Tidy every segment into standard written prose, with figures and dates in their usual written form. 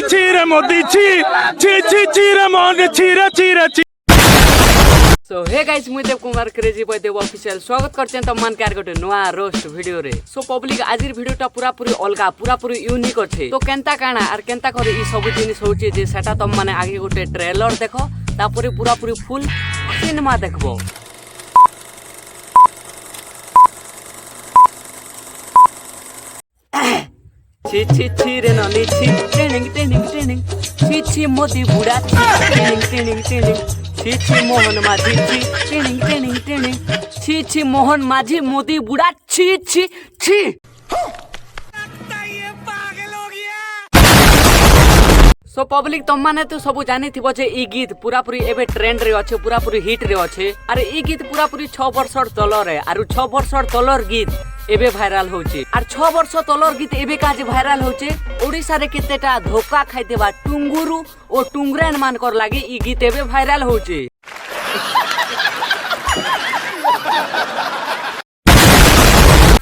ছি রে মোদি ছি ছি রে মন ছি রে ছি। सो हे गाइस मुई Dev Kumar crazy boy Dev official स्वागत करछन तमन के गोटे नुआ रोस्ट वीडियो रे। सो पब्लिक आजिर वीडियोटा पूरा पूरी अलगा पूरा पूरी यूनिक अछि। तो केनता काना आर केनता करे ई सब जिनिस होछि जे सेटा तम माने आगे गोटे ट्रेलर देखो तापरे पूरा पूरी फुल सिनेमा देखबो। छी छी छी रे ननी छी ट्रेनिंग ट्रेनिंग ट्रेनिंग छी छी मोदी बुढ़ा छी ट्रेनिंग ट्रेनिंग ट्रेनिंग छी छी मोहन माझी छी ट्रेनिंग ट्रेनिंग ट्रेनिंग छी छी मोहन माझी मोदी बुढ़ा छी छी छी। सो पब्लिक तुम माने तो सब जानी थिबो जे ई गीत पूरा पूरी एबे ट्रेंड रे अछि पूरा पूरी हिट रे अछि। अरे ई गीत पूरा पूरी 6 वर्ष तलर है आरो 6 वर्ष तलर गीत एबे भाइराल होचे आर 6 वर्ष तलर गीत एबे काज भाइराल होचे। ओडिसा रे केतेटा धोखा खाइ देबा टुंगुरु ओ टुंगरेन मान कर लागि ई गीत एबे भाइराल होचे।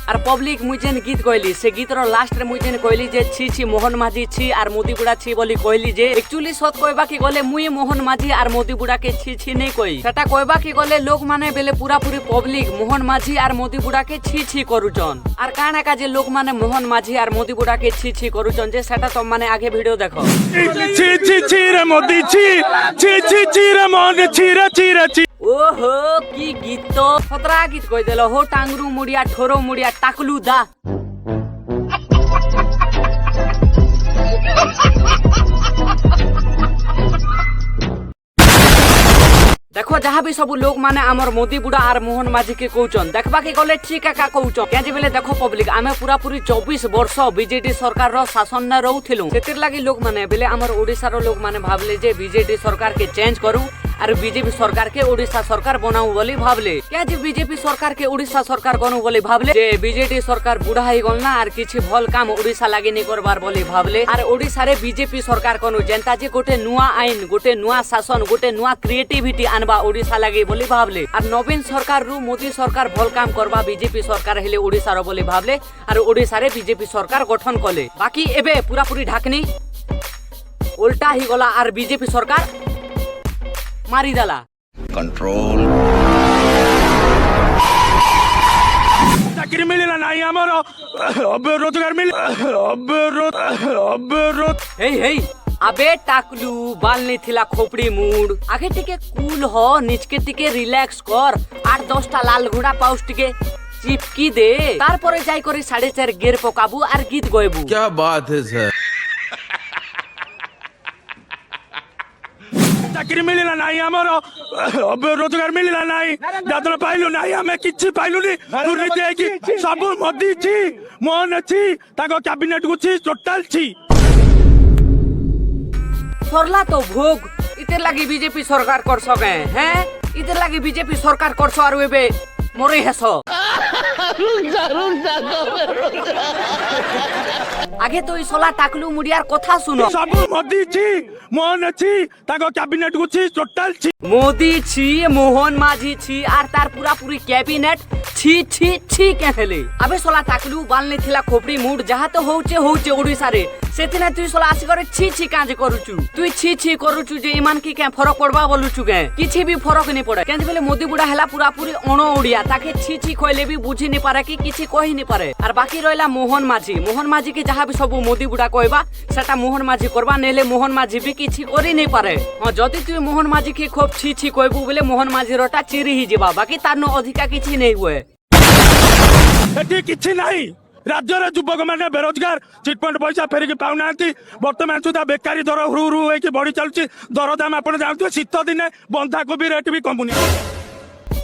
आर पब्लिक मुई जेन गीत कहली से गीत रो लास्ट रे मुई जेन कहली जे छी छी मोहन माझी छी आर मोदी बुढ़ा छी बोली कहली जे एक्चुअली सत कहबा की गले मुई मोहन माझी आर मोदी बुढ़ा के छी छी नहीं कही सेटा कहबा की गले लोग माने बेले पूरा पूरी पब्लिक मोहन माझी आर मोदी बुढ़ा के छी छी करूचन। आर काना का जे लोग माने मोहन माझी आर मोदी बुढ़ा के छी छी करूचन जे सेटा तुम माने आगे वीडियो देखो। छी रे मोदी छी रे मन छी रे। ओहो की गीत तो खतरा गीत कह देलो हो टांगरू मुड़िया ठोरो मुड़िया टाकलू दा। देखो जहाँ भी सब लोग माने आमर मोदी बुढ़ा आर मोहन माझी के कहउचन देखबा के गले ठीक का कहउचन क्या जे बेले देखो पब्लिक आमे पूरा पूरी 24 वर्ष बीजेडी सरकार रो शासन न रहउथिलु सेतिर लागि लोग माने बेले आमर ओडिसा रो लोग माने भाबले जे बीजेडी सरकार के चेंज करू आर बीजेपी सरकार के ओडिसा सरकार बनाऊ बोली भाबले क्या जे बीजेपी सरकार के ओडिसा सरकार बनऊ बोली भाबले जे बीजेडी सरकार बुढ़ा ही गल ना आर किछि भल काम ओडिसा लागि नै करबार बोली भाबले आर ओडिसा रे बीजेपी सरकार कोनु जनता जे गोटे नुआ आईन गोटे नुआ शासन गोटे नुआ क्रिएटिविटी आनबा ओडिसा लागि बोली भाबले आर नवीन सरकार रु मोदी सरकार भल काम करबा बीजेपी सरकार हेले ओडिसा रो बोली भाबले आर ओडिसा रे बीजेपी सरकार गठन कले। बाकी एबे पूरा पूरी ढाकनी उल्टा ही गला आर बीजेपी सरकार मारी देला कंट्रोल चाकरी मिलला नाही हमर अब रोजगार मिल अब हे हे अबे टाकलू बाल नहीं थिला खोपड़ी मूड आगे टिके कूल हो निचके टिके रिलैक्स कर 8-10 टा लाल घोड़ा पाउस टिके चिपकी दे तार परे जाई करी 4.5 गेर पकाबू आर गीत गयबू। क्या बात है सर। चाकरी मिलला नाही हमर अब रोजगार मिलला नाही दादन पाइलु नाही हमें किछि पाइलु नी दुर्नीति है कि सब मोदी छी मोहन छी ताको कैबिनेट को छी टोटल छी सरला तो भोग इते लगी बीजेपी सरकार कर सके हैं इते लगी बीजेपी सरकार कर सो आरो एबे मोरे हेसो आगे तो इसला टाकलू मुडियार कथा सुनो सब मोदी छी मोहन छी ताको कैबिनेट को छी टोटल छी मोदी छी मोहन माझी छी आर तार पूरा पूरी कैबिनेट छी छी छी के हेले अबे सोला टाकलू बाल नै थिला खोपड़ी मूड जहा तो होउचे ओडिसा रे सेतिना तुई सोला आसी करे छी छी काज करूचू तुई छी छी करूचू जे ईमान की के फरक पड़बा बोलुचू के किछि भी फरक नै पड़े केन बेले मोदी बुढ़ा हैला पूरा पूरी अण ओडिया ताके छी छी कहले भी बुझी नै पारे कि किछि कहि नै पारे आर बाकी रहला मोहन माझी के जहा भी सब मोदी बुढ़ा कहबा सेटा मोहन माझी करबा नेले मोहन माझी भी किछि करि नै पारे। हां जदी तुई मोहन माझी के खूब छी छी कहबू बेले मोहन माझी रोटा चिरी ही जिबा बाकी तारनो अधिका किछि नै हुए एठी किछि नाही राज्य रे युवक माने बेरोजगार चिटफंड पैसा फेरिक पाउना बर्तमान सुधा बेकारी दर हुरु हुरु होई बढ़ी चलछि दर दाम आपण जानथु शीत दिने बंधा कोबी रेट भी कमुनी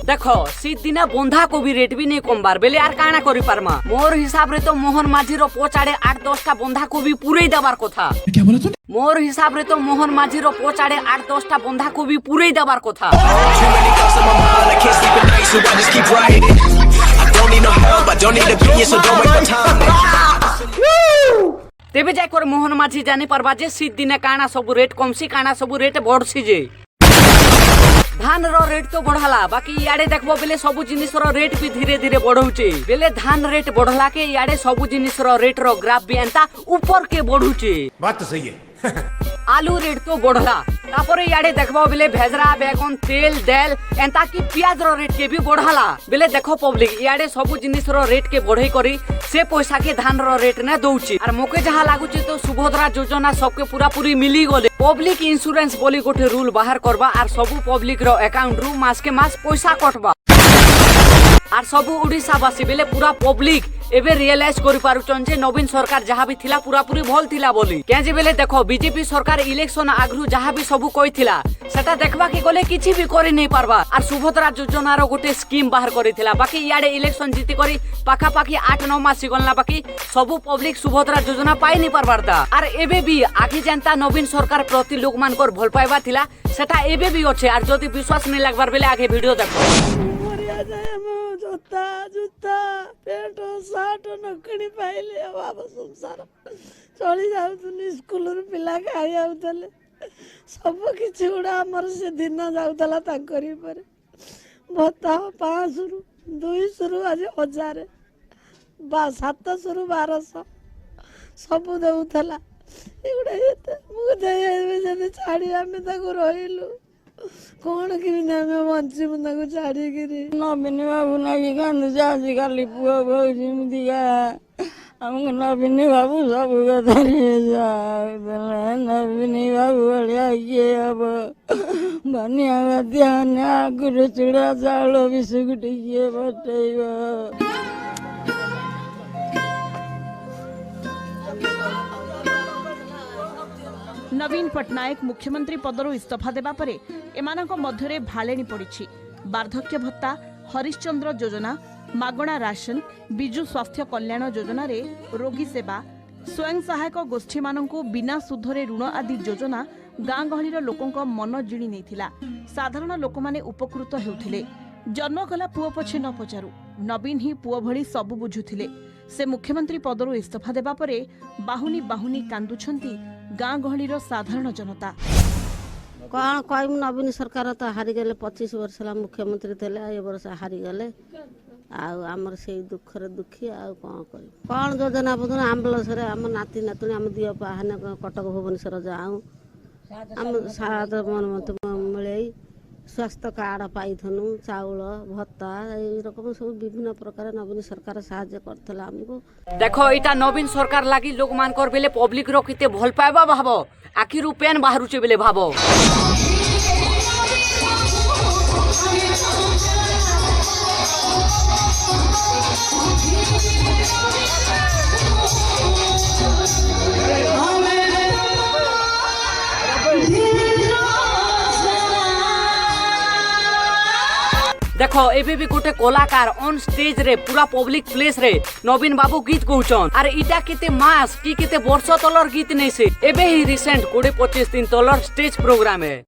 देखो शीत दिने बंधा कोबी रेट भी नहीं कमबार बेले यार काना करि पारमा मोर हिसाब रे तो मोहन माझी रो पोचाड़े 8-10 टा बंधा कोबी पूरे देबार कथा क्या बोला तू मोर हिसाब रे तो मोहन माझी रो पोचाड़े 8-10 टा बंधा कोबी पूरे देबार कथा। तेबे जाय कर मोहन माझी जानी परबा जे शीत दिने काना सब रेट कमसी काना सब रेट बढ़सी जे धान रो रेट तो बढ़ला बाकी याडे देखबो बेले सब जिनिस रो रेट भी धीरे धीरे बढ़ौचे बेले धान रेट बढ़ला के याडे सब जिनिस रो रेट रो ग्राफ भी एंता ऊपर के बढ़ुचे। बात तो सही है। आलू रेट तो बढ़ला तापरे याडे देखबो बेले भेजरा बेगन तेल देल एंता की प्याज रो रेट के भी बढ़ला बेले देखो पब्लिक याडे सब जिनिस रो रेट के बढ़ई करी से पैसा के धान रो रेट ने दउची और मोके जहा लागुची तो सुभद्रा योजना सबके पूरा पूरी मिली गले पब्लिक इंश्योरेंस बोली गोटे रूल बाहर करबा और सब पब्लिक रो अकाउंट रु मास के मास पैसा कटबा और सब ओडिशा वासी बेले पूरा पब्लिक एबे रियलाइज करि पारुचन जे नवीन सरकार जहा भी थिला पूरा पूरी भल थिला बोली केजे बेले देखो बीजेपी सरकार इलेक्शन आगरु जहा भी सब कोइ थिला सेटा देखबा के गले किछि भी करि नै पारबा और सुभद्रा योजना रो गोटे स्कीम बाहर करि थिला बाकी याडे इलेक्शन जीति करी पाखा पाखी 8-9 मास गलना बाकी सब पब्लिक सुभद्रा योजना पाइ नै पारबारता और एबे भी आगे जनता नवीन सरकार प्रति लोक मानकर भल पाइबा थिला सेटा एबे भी अछि और जदि विश्वास नै लागबार बेले आगे वीडियो देखो जोता जूता पेट साट नकड़ी पाइले बाबा संसार चली जाउथुनी स्कूल रू पिला खाई आउतले सब किछि गुडा हमर से दिन जाउतला तांकरी पर भत्ता 500 रु 200 रु आज 1000 700 रु 1200 सब देउथला एगुडा एते मु देबे जने छाडी आमे ताको रहिलु कौन किमिन आमे बंची मुंदा छाड़ी गिरी नवीन बाबू नागी कांदुचे आजिकाली पुआ बहु जेमितिका आमको नवीन बाबू सब नवीन बाबू भाया किए हम बनिया बातिया आगुरी चूड़ा चाउल बिस्कुट किए बटेब नवीन पट्टनायक मुख्यमंत्री पदरु इस्तीफा देबा परे एमानक मध्यरे भालेनी पड़िछि वार्धक्य भत्ता हरिश्चंद्र योजना मागणा राशन बिजु स्वास्थ्य कल्याण योजना रे रोगी सेवा स्वयं सहायक गोष्ठी मानकु बिना सुधरे ऋण आदि योजना गाँ गहलीर लोकंक मन जिणी नैथिला साधारण लोक माने उपकृत हेउथिले जन्म कला पुओ पछे न पचारू नवीन ही पुओ भली सब बुझुथिले से मुख्यमंत्री पदरु इस्तीफा देबा परे बाहुनी बाहुनी कांदुछंती गाँ गहलीर साधारण जनता कौन कहूँ नवीन सरकार तो हारीगले 25 वर्ष है मुख्यमंत्री थे ये वर्ष हारीगले आमर से दुखर दुखी कौन योजना बोजना आम्बुलांस आम नाती नातुणी आम दिह पाहने कटक भुवनेश्वर जाऊँ आम सात मत मिले स्वास्थ्य कार्ड पाइथनु चाउल भत्ता रकम सब विभिन्न प्रकार नवीन सरकार साहाय्य करथला हमको देखो इटा नवीन सरकार लागी लोक मानकर बेले पब्लिक रो किते भल पाइबा भाबो आखिर पेन बाहरुचे बेले भाबो देखो एबे भी गोटे कलाकार ऑन स्टेज रे पूरा पब्लिक प्लेस रे नवीन बाबू गीत गौचन और इटा केते मास की केते वर्ष तलर गीत नै से एबे ही रिसेंट 20-25 दिन तलर स्टेज प्रोग्राम है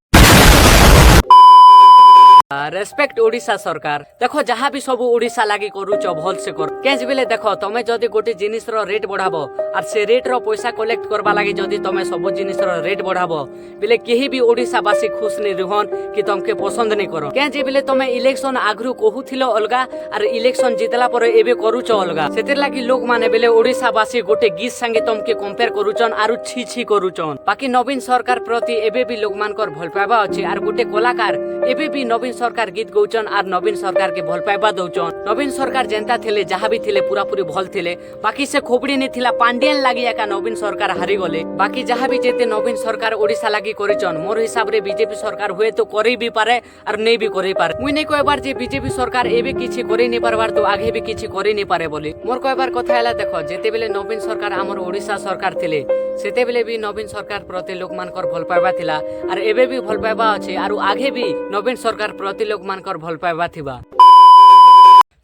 रेस्पेक्ट ओडिशा सरकार देखो जहाँ भी सब ओडिशा लागी करूच भल से कर केज बेले देखो तमे जदि गोटे जिनिस रो रेट बढ़ाबो और से रेट रो पैसा कलेक्ट करबा लागी जदि तमे सब जिनिस रो रेट बढ़ाबो बेले केही भी ओडिशा वासी खुश नै रहन कि तमके पसंद नै करो केज बेले तमे इलेक्शन आगरु कहूथिलो अलगा और इलेक्शन जितला पर एबे करूच अलगा सेतिर लागी लोक माने बेले ओडिशा वासी गोटे गीत संगे तमके कंपेयर करूचन आरु छी छी करूचन बाकी नवीन सरकार प्रति एबे भी लोक मानकर भल पाइबा अछि और गोटे कलाकार एबे भी नवीन सरकार गीत गौचन और नवीन सरकार के भल पाइबा दौचन नवीन सरकार जेंता थिले जहाँ भी थिले पूरा पूरी भल थिले बाकी से खोबड़ी नहीं थिला पांडियन लागी एका नवीन सरकार हारी गले बाकी जहाँ भी जेते नवीन सरकार ओडिशा लागी करिचन मोर हिसाब रे बीजेपी सरकार हुए तो करी भी पारे और नहीं भी करी पारे मुई नहीं कहबार जे बीजेपी सरकार एबे किछि करी नहीं पारबार तो आगे भी किछि करी नहीं पारे बोली मोर कहबार कथा हैला देखो जेते बेले नवीन सरकार हमर ओडिशा सरकार थिले सेते बेले भी नवीन सरकार प्रति लोक मानकर भल पाइबा थिला और एबे भी भल पाइबा अछि और आगे भी नवीन सरकार प्रति लोक मानकर भल पाइबा थिबा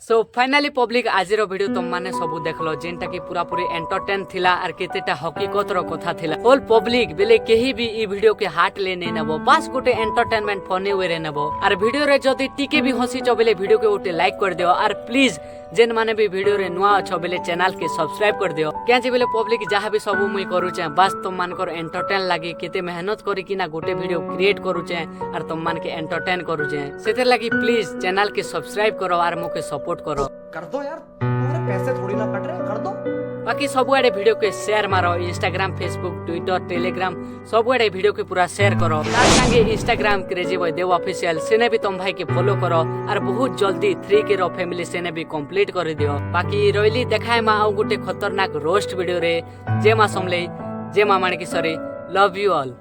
सो फाइनाली पब्लिक आज वीडियो तुम माने सब देखलो जेनटा की पूरा पूरी एंटरटेन थिला और केतेटा हकीकत रो कथा थिला होल पब्लिक बेले केही भी ई वीडियो के हार्ट ले नै नबो बस गोटे एंटरटेनमेंट फनी वे रे नबो और वीडियो रे जदी टिके भी हसी छ बेले वीडियो के उठे लाइक कर दियो और प्लीज जेन माने भी वीडियो रे नुआ छ बेले चैनल के सब्सक्राइब कर दियो क्या जे बेले पब्लिक जहां भी सब मुई करू छ बस तुम मान कर एंटरटेन लागी केते मेहनत करी कि ना गोटे वीडियो क्रिएट करू छ और तुम मान के एंटरटेन करू छ सेते लागी प्लीज चैनल के सब्सक्राइब करो और मोके सपोर्ट करो कर दो यार, तुम्हारे पैसे थोड़ी ना कट रहे, कर दो। बाकी सबुआडे वीडियो के शेयर मारो इंस्टाग्राम फेसबुक ट्विटर टेलीग्राम सबुआडे वीडियो के पूरा शेयर करो तार संगे Instagram crazy boy Dev official सेने भी तुम भाई के फॉलो करो और बहुत जल्दी 3K रो फैमिली सेने भी कंप्लीट कर दियो। बाकी रोइली देखाय मा आउ गुटे खतरनाक रोस्ट वीडियो रे जे मा समले जे मा माणिकी सरी लव यू ऑल।